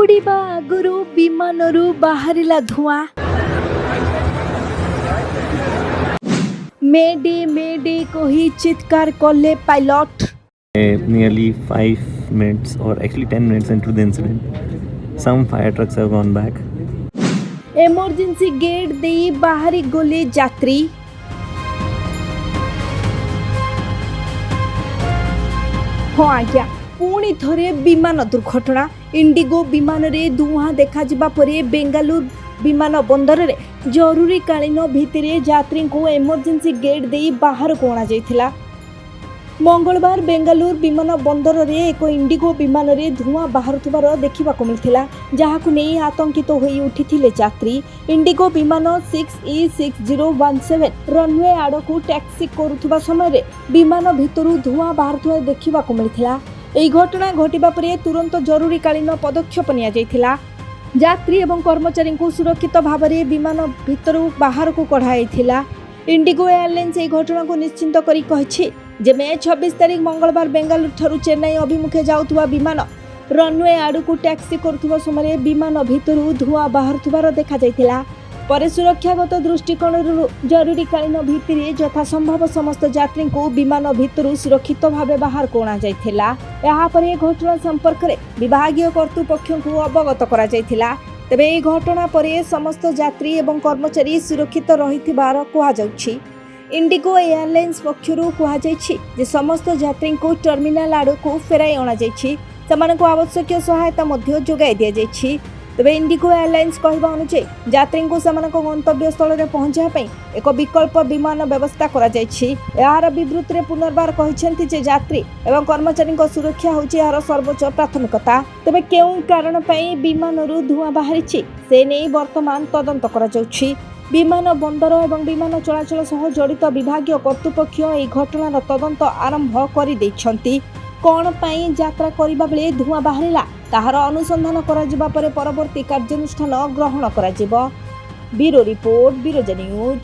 उड़ीबा आगुरु विमानरू बाहरिला धुआं। मेडे कही चित्कार कले pilot. Nearly 5 minutes or actually 10 minutes into the incident, some fire trucks have gone back. Emergency gate दे बाहरी गले यात्री। हाँ आज्ञा पुणी थरे विमान दुर्घटना। इंडिगो विमान रे धुआं देखा जिबा परे बेंगालुरु विमान बंदर रे जरूरीकालीन भित्तिरे यात्री को एमरजेंसी गेट दे बाहर को अणा जाइथिला। मंगलवार बेंगालुरु विमान बंदर रे एक इंडिगो विमान रे धुआं बाहरुथिबार देखिबाको मिलथिला, जाहाकु नेई आतंकित होई उठिथिले यात्री। इंडिगो विमान 6E6017 रनवे आड़कू टैक्सी करुथिबा समय विमान भितरु धुआं बाहरुथिबा देखिबाको मिलथिला। एही घटना घटिबा परे तुरंत जरूरीकालीन पदक्षेप निया जाइथिला। यात्री एवं कर्मचारी को सुरक्षित भाव में विमान भितरु बाहर को कढ़ाइथिला। इंडिगो एयरलाइंस यह घटना को निश्चिंत करी कहिछि जे मे 26 तारिख मंगलवार बेंगालुरु ठारू चेन्नई अभिमुखे जाउथुवा विमान रनवे आड़कू टैक्सी करुथुवा समय विमान भितरु धुआं बाहरुथिबार देखा जाइथिला। पर सुरक्षागत दृष्टिकोणरू जरूरीकालीन भित्तिरे यथासंभव समस्त यात्री को विमान भितरु सुरक्षित भाव बाहर को अणा जाइथिला। एहा परे घटना संपर्क में विभागीय कर्तृपक्ष को अवगत करा जाइथिला। तेबे एही घटना परे समस्त यात्री एवं कर्मचारी सुरक्षित रहिथिबार कुहा जाउछि। इंडिगो एयरलाइंस पक्षरु कुहा जाइछि जे समस्त यात्री को टर्मिनाल आड़कू फेराई अणा जाइछि। सेमानकु आवश्यक सहायता मध्ये जोगाई दिया जाइछि। तेबे इंडिगो एयरलाइंस कहवा अनुसार यात्री को सेमानक गंतव्य स्थल रे पहुंचा पई एक विकल्प विमान व्यवस्था करा जाइछि। यार विवृत्ति रे पुनर्बार कहिसेंति जे यात्री एवं कर्मचारी को सुरक्षा होछि यार सर्वोच्च प्राथमिकता। तेबे केउं कारण पई विमानरू धुआं बाहरिछि से नै वर्तमान तदंत करा जाउछि। विमान बंदर एवं विमान चलाचल सह जड़ित विभागीय कर्तृपक्ष एही घटनार तदंत आरंभ करि दैछन्ति। कौन पाई यात्रा करिबा बेले धुआं बाहरिला ताहार अनुसंधान करा जिबा परे परवर्ती कार्यानुष्ठान ग्रहण करा जिवो। ब्यूरो रिपोर्ट, बिरोजा न्यूज।